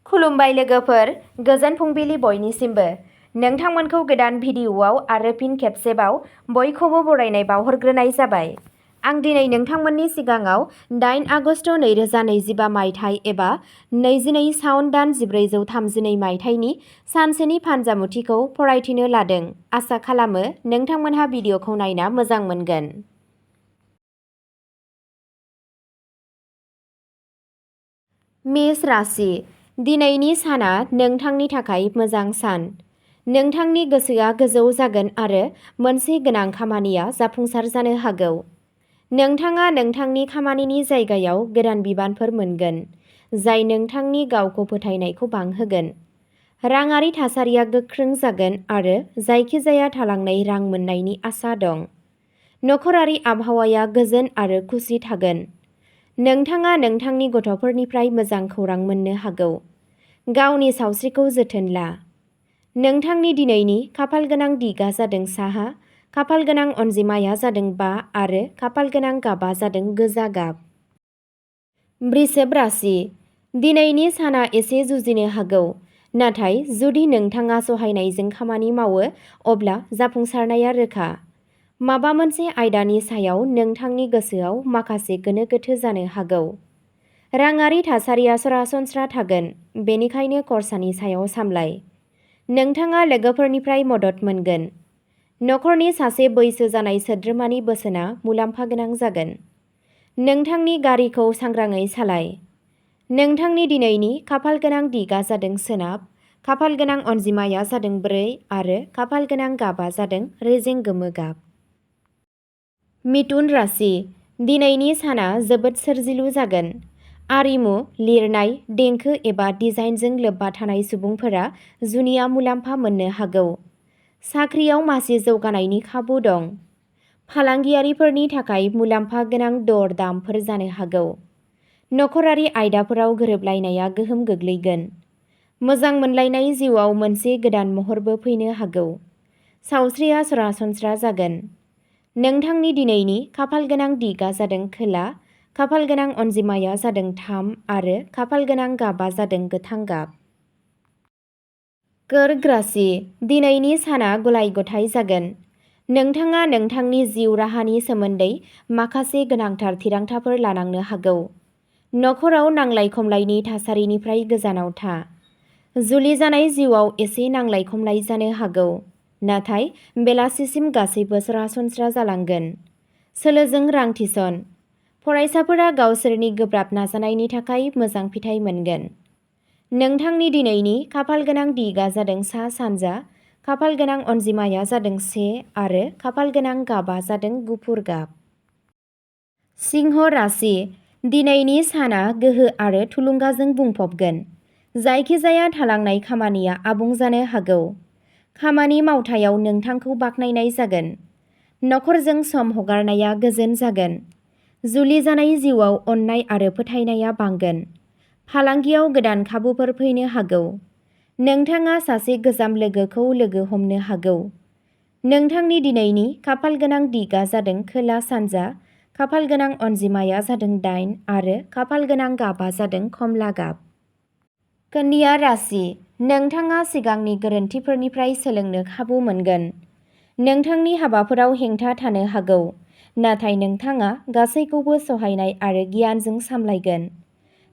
खुलुमबाय लोगोफोर, गोजोन फुंबिलि बयनिसिमबो। नोंथांमोनखौ गोदान भिडिअ'आव आरो फिन खेबसेबाव बयखौबो बरायनाय बावहरग्रोनाय जाबाय। आं दिनै नोंथांमोननि सिगाङाव 8 आगस्ट 2025 मायथाइ एबा 22 सावन दान 1432 मायथाइनि सानसेनि फानजामुथिखौ फरायथिनो लादों। आसा खालामो नोंथांमोनहा भिडिअ'खौ नायना मोजां मोनगोन। मेष राशि। दिनैनि साना नोंथांनि थाखाय मोजां सान। नोंथांनि गोसोआ गोजौ जागोन आरो मोनसे गोनां खामानिया जाफुंसार जानो हागौ। नोंथाङा नोंथांनि खामानिनि जायगायाव गोदान बिबानफोर मोनगोन, जाय नोंथांनि गावखौ फोथायनायखौ बांहोगोन। राङारि थासारिया गोख्रों जागोन आरो जायखिजाया थालांनाय रां मोन्नायनि आसा दं। नखरारि आबहावाया गोजोन आरो खुसि थागोन। नोंथाङा नोंथांनि गथ'फोरनिफ्राय मोजां खौरां मोननो हागौ। गावनि सावस्रिखौ जोथोन ला। नोंथांनि दिनैनि खाफालगोनां दिगा जादों साहा, खाफालगोनां अनजिमाया जादों 5 आरो खाफालगोनां गाबआ जादों गोजा गाब। वृषभ राशि। दिनैनि साना एसे जुजिनो हागौ, नाथाय जुदि नोंथाङा सहायनायजों खामानि मावो अब्ला जाफुंसारनाया रोखा। माबा मोनसे आयदानि सायाव नोंथांनि गोसोआव माखासे गोनो गोथो जानो हागौ। राङारि थासारिया सरासनस्रा थागोन, बेनिखायनो खरसानि सायाव सामलाय। नोंथाङा लोगोफोरनिफ्राय मदद मोनगोन। नखरनि सासे बैसो जानाय सोद्रोमानि बोसोनआ मुलाम्फा गोनां जागोन। नोंथांनि गारिखौ सांग्राङै सालाय। नोंथांनि दिनैनि खाफालगोनां दिगा जादों सोनाब, खाफालगोनां अनजिमाया जादों 4 आरो खाफालगोनां गाबआ जादों रेजें गोमो गाब। मिथुन राशि। दिनैनि साना जोबोद सोरजिलु जागोन। आरिमु, लिरनाय, देंखो एबा डिजाइनजों लोब्बा थानाय सुबुंफोरा जुनिया मुलाम्फा मोननो हागौ। साख्रियाव मासि जौगानायनि खाबु दं। फालांगियारिफोरनि थाखाय मुलाम्फा गोनां दर-दामफोर जानो हागौ। नखरारि आयदाफोराव गोरोबलायनाया गोहोम गोग्लैगोन। मोजां मोनलायनाय जिउआव मोनसे गोदान महरबो फैनो हागौ। सावस्रिया सरासनस्रा जागोन। नोंथांनि दिनैनि खाफालगोनां दिगा जादों खोला, खाफालगोनां अनजिमाया जादों 3 आरो खाफालगोनां गाबआ जादों गोथां गाब। कर्क राशि। दिनैनि साना गलाय-गथाय जागोन। नोंथाङा नोंथांनि जिउ राहानि सोमोन्दै माखासे गोनांथार थिरांथाफोर लानांनो हागौ। नखराव नांलाय-खमलायनि थासारिनिफ्राय गोजानाव था। जुलि जानाय जिउआव एसे नांलाय-खमलाय जानो हागौ, नाथाय बेलासिसिम गासैबो सरासनस्रा जालांगोन। सोलोजों रां थिसन। फरायसाफोरा गावसोरनि गोब्राब नाजानायनि थाखाय मोजां फिथाय मोनगोन। नोंथांनि दिनैनि खाफालगोनां दिगा जादों सा-सानजा, खाफालगोनां अनजिमाया जादों 1 आरो खाफालगोनां गाबआ जादों गुफुर गाब। सिंह राशि। दिनैनि साना गोहो आरो थुलुंगाजों बुंफबगोन। जायखिजाया थालांनाय खामानिया आबुं जानो हागौ। खामानि मावथायाव नोंथांखौ बाख्नायनाय जागोन। नखरजों सम हगारनाया गोजोन जागोन। जुलि जानाय जिउआव अननाय आरो फोथायनाया बांगोन। फालांगियाव गोदान खाबुफोर फैनो हागौ। नोंथाङा सासे गोजाम लोगोखौ लोगो हमनो हागौ। नोंथांनि दिनैनि खाफालगोनां दिगा जादों खोला-सानजा, खाफालगोनां अनजिमाया जादों 8 आरो खाफालगोनां गाबआ जादों खमला गाब। कन्या राशि। नोंथाङा सिगांनि गोरोन्थिफोरनिफ्राय सोलोंनो खाबु मोनगोन। नोंथांनि हाबाफोराव हेंथा थानो हागौ, नाथाय नोंथाङा गासैखौबो सहायनाय आरो गियानजों सामलायगोन।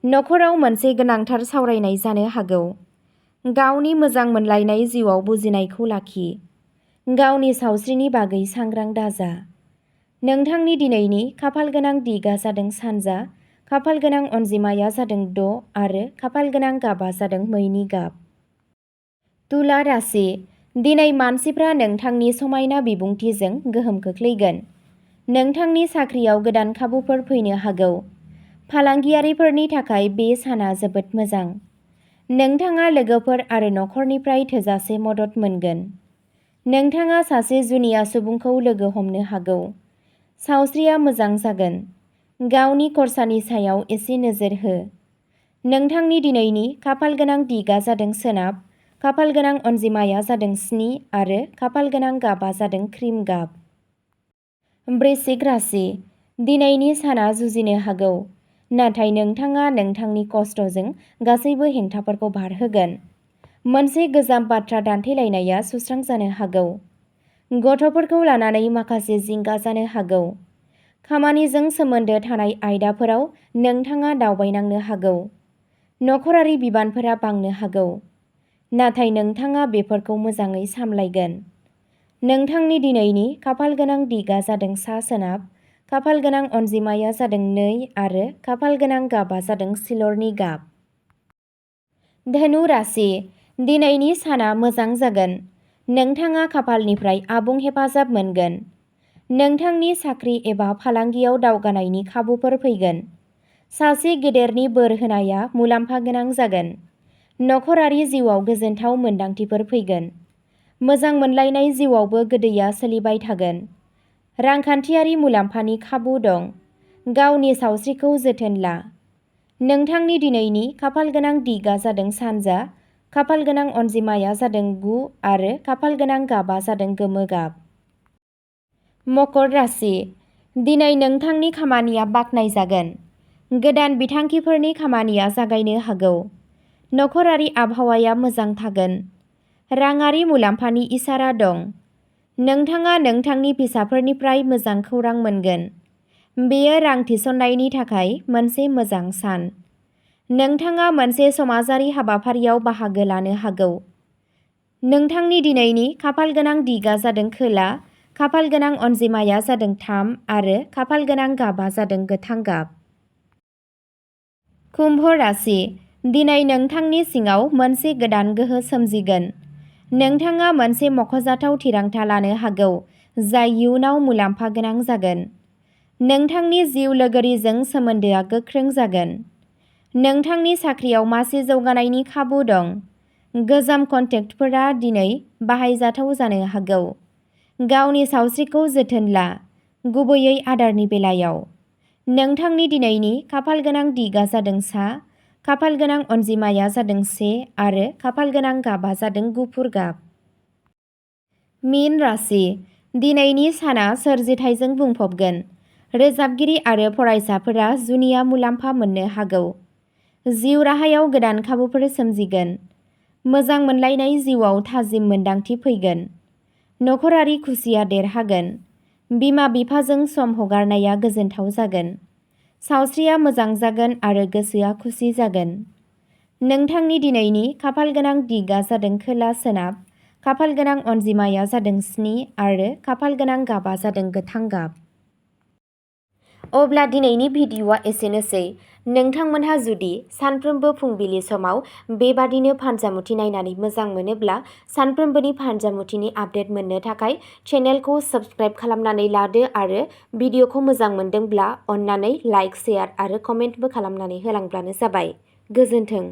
नखराव मोनसे गोनांथार सावरायनाय जानो हागौ। गावनि मोजां मोनलायनाय जिउआव बुजिनायखौ लाखि। गावनि सावस्रिनि बागै सांग्रां दाजा। नोंथांनि दिनैनि खाफालगोनां दिगा जादों सानजा, खाफालगोनां अनजिमाया जादों 6 आरो खाफालगोनां गाबआ जादों मैनि गाब। तुला राशि। दिनै मानसिफ्रा नोंथांनि समायना बिबुंथिजों गोहोम खोख्लैगोन। नोंथांनि साख्रियाव गोदान खाबुफोर फैनो हागौ। फालांगियारिफोरनि थाखाय बे साना जोबोद मोजां। नोंथाङा लोगोफोर आरो नखरनिफ्राय थोजासे मदद मोनगोन। नोंथाङा सासे जुनिया सुबुंखौ लोगो हमनो हागौ। सावस्रिया मोजां जागोन। गावनि खरसानि सायाव एसे नोजोर हो। नोंथांनि दिनैनि खाफालगोनां दिगा जादों सोनाब, खाफालगोनां अनजिमाया जादों 7 आरो खाफालगोनां गाबआ जादों क्रिम गाब। वृश्चिक राशि। दिनैनि साना जुजिनो हागौ, नाथाय नोंथाङा नोंथांनि खस्थ'जों गासैबो हेंथाफोरखौ बारहोगोन। मोनसे गोजाम बाथ्रा दान्थेलायनाया सुस्रांजानो हागौ। गथ'फोरखौ लानानै माखासे जिंगा जानो हागौ। खामानिजों सोमोन्दो थानाय आयदाफोराव नोंथाङा दावबायनांनो हागौ। नखरारि बिबानफोरा बांनो हागौ। नाथाय नोंथाङा बेफोरखौ मोजाङै सामलायगोन। नोंथांनि दिनैनि खाफालगोनां दिगा जादों सा-सोनाब, खाफालगोनां अनजिमाया जादों 2 आरो खाफालगोनां गाबआ जादों सिलरनि गाब। धनु राशि, दिनैनि साना मोजां जागोन। नोंथाङा खाफालनिफ्राय आबुं हेफाजाब मोनगोन। नोंथांनि साख्रि एबा फालांगियाव दावगानायनि खाबुफोर फैगोन। सासे गेदेरनि बोर होनाया मुलाम्फा गोनां जागोन। नखरारि जिउआव गोजोनथाव मोन्दांथिफोर फैगोन। मोजां मोनलायनाय जिउआवबो गोदैया सोलिबाय थागोन। रांखान्थियारि मुलाम्फानि खाबु दं। गावनि सावस्रिखौ जोथोन ला। नोंथांनि दिनैनि खाफालगोनां दिगा जादों सानजा, खाफालगोनां अनजिमाया जादों 9 आरो खाफालगोनां गाबआ जादों गोमो गाब। मकर राशि, दिनै नोंथांनि खामानिया बाख्नायजागोन। गोदान बिथांखिफोरनि खामानिया जागायनो हागौ। नखरारि आबहावाया मोजां थागोन। राङारि मुलाम्फानि इसारा दं। नोंथाङा नोंथांनि फिसाफोरनिफ्राय मोजां खौरां मोनगोन। बेयो रां थिसननायनि थाखाय मोनसे मोजां सान। नोंथाङा मोनसे समाजारि हाबाफारियाव बाहागो लानो हागौ। नोंथांनि दिनैनि खाफालगोनां दिगा जादों खोला, खाफालगोनां अनजिमाया जादों 3 आरो खाफालगोनां गाबआ जादों गोथां गाब। कुम्भ राशि, दिनै नोंथांनि सिङाव मोनसे गोदान गोहो सोमजिगोन। नोंथाङा मोनसे मख'जाथाव थिरांथा लानो हागौ जाय इयुनाव मुलाम्फा गोनां जागोन। नोंथांनि जिउ लोगोरिजों सोमोन्दोआ गोख्रों जागोन। नोंथांनि साख्रियाव मासि जौगानायनि खाबु दं। गोजाम कन्ट्रेक्टफोरा दिनै बाहायजाथाव जानो हागौ। गावनि सावस्रिखौ जोथोन ला, गुबैयै आदारनि बेलायाव। नोंथांनि दिनैनि खाफालगोनां दिगा जादों सा, खाफालगोनां अनजिमाया जादों 1 आरो खाफालगोनां गाबआ जादों गुफुर गाब। मीन राशि, दिनैनि साना सोरजिथायजों बुंफबगोन। रोजाबगिरि आरो फरायसाफोरा जुनिया मुलाम्फा मोननो हागौ। जिउ राहायाव गोदान खाबुफोर सोमजिगोन। मोजां मोनलायनाय जिउआव थाजिम मोन्दांथि फैगोन। नखरारि खुसिया देरहागोन। बिमा-बिफाजों सम हगारनाया गोजोनथाव जागोन। सावस्रिया मोजां जागोन आरो गोसोआ खुसि जागोन। नोंथांनि दिनैनि खाफालगोनां दिगा जादों खोला-सोनाब, खाफालगोनां अनजिमाया जादों 7 आरो खाफालगोनां गाबआ जादों गोथां गाब। अब्ला दिनैनि भिडिअ'आ एसेनोसै। नोंथांमोनहा जुदि सानफ्रोमबो फुंबिलि समाव बेबादिनो फानजामुथि नायनानै मोजां मोनोब्ला सानफ्रोमबोनि फानजामुथिनि आपडेट मोननो थाखाय चेनेलखौ साबस्क्राइब खालामनानै लादो आरो भिडिअ'खौ मोजां मोनदोंब्ला अन्नानै लाइक, शेयार आरो कमेन्टबो खालामनानै होलांब्लानो जाबाय। गोजोन्थों।